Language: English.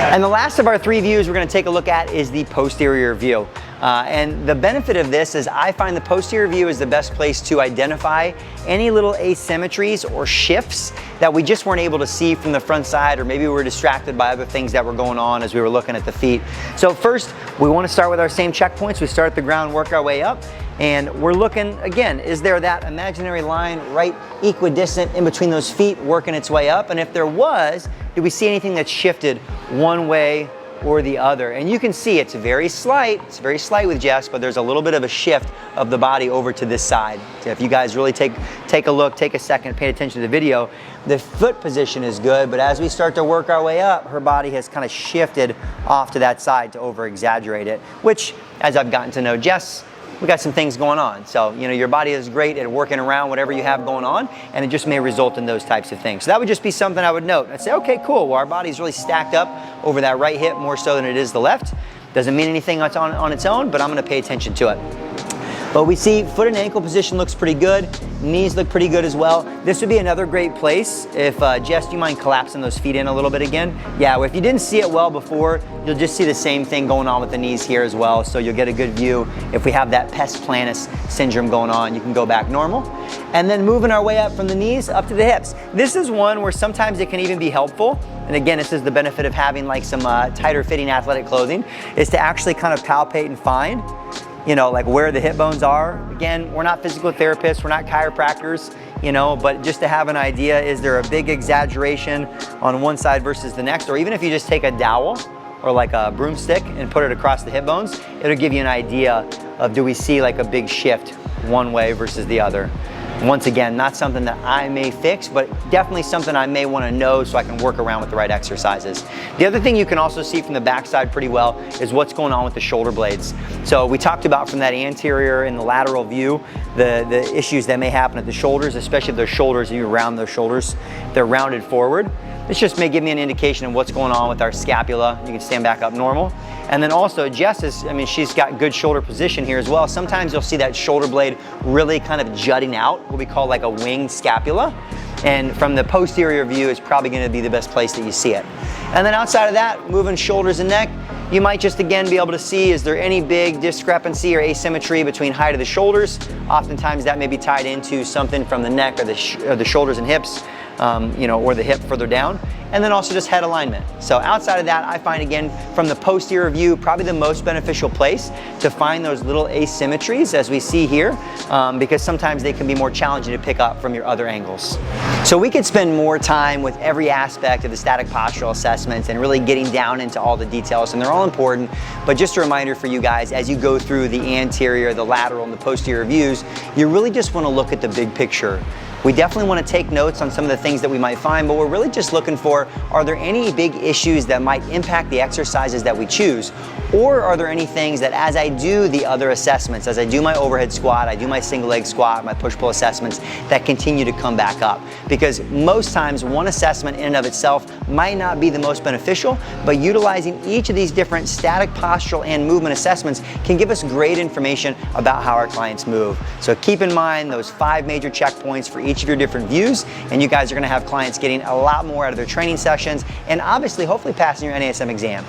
And the last of our 3 views we're going to take a look at is the posterior view. And the benefit of this is I find the posterior view is the best place to identify any little asymmetries or shifts that we just weren't able to see from the front side, or maybe we were distracted by other things that were going on as we were looking at the feet. So first, we want to start with our same checkpoints. We start at the ground, work our way up. And we're looking, again, is there that imaginary line right equidistant in between those feet working its way up? And if there was, did we see anything that shifted one way or the other? And you can see it's very slight with Jess, but there's a little bit of a shift of the body over to this side. So if you guys really take a look, take a second, pay attention to the video, the foot position is good, but as we start to work our way up, her body has kind of shifted off to that side to over exaggerate it, which, as I've gotten to know Jess, we got some things going on. So, you know, your body is great at working around whatever you have going on, and it just may result in those types of things. So that would just be something I would note. I'd say, okay, cool. Well, our body's really stacked up over that right hip more so than it is the left. Doesn't mean anything on its own, but I'm gonna pay attention to it. But we see foot and ankle position looks pretty good. Knees look pretty good as well. This would be another great place if, Jess, do you mind collapsing those feet in a little bit again? Yeah, well, if you didn't see it well before, you'll just see the same thing going on with the knees here as well. So you'll get a good view. If we have that pes planus syndrome going on, you can go back normal. And then moving our way up from the knees up to the hips. This is one where sometimes it can even be helpful. And again, this is the benefit of having like some tighter fitting athletic clothing, is to actually kind of palpate and find, you know, like where the hip bones are. Again, we're not physical therapists, we're not chiropractors, you know, but just to have an idea, is there a big exaggeration on one side versus the next? Or even if you just take a dowel or like a broomstick and put it across the hip bones, it'll give you an idea of, do we see like a big shift one way versus the other? Once again, not something that I may fix, but definitely something I may want to know so I can work around with the right exercises. The other thing you can also see from the backside pretty well is what's going on with the shoulder blades. So we talked about from that anterior and the lateral view, the issues that may happen at the shoulders, especially if their shoulders, you round those shoulders, they're rounded forward. This just may give me an indication of what's going on with our scapula. You can stand back up normal. And then also Jess is, I mean, she's got good shoulder position here as well. Sometimes you'll see that shoulder blade really kind of jutting out, what we call like a winged scapula. And from the posterior view, it's probably gonna be the best place that you see it. And then outside of that, moving shoulders and neck, you might just again be able to see, is there any big discrepancy or asymmetry between height of the shoulders? Oftentimes that may be tied into something from the neck or the shoulders and hips, you know, or the hip further down. And then also just head alignment. So outside of that, I find again, from the posterior view, probably the most beneficial place to find those little asymmetries as we see here, because sometimes they can be more challenging to pick up from your other angles. So we could spend more time with every aspect of the static postural assessments and really getting down into all the details, and they're all important, but just a reminder for you guys, as you go through the anterior, the lateral, and the posterior views, you really just wanna look at the big picture. We definitely want to take notes on some of the things that we might find, but we're really just looking for, are there any big issues that might impact the exercises that we choose? Or are there any things that as I do the other assessments, as I do my overhead squat, I do my single leg squat, my push-pull assessments, that continue to come back up? Because most times one assessment in and of itself might not be the most beneficial, but utilizing each of these different static postural and movement assessments can give us great information about how our clients move. So keep in mind those 5 major checkpoints for each of your different views, and you guys are gonna have clients getting a lot more out of their training sessions and obviously hopefully passing your NASM exam.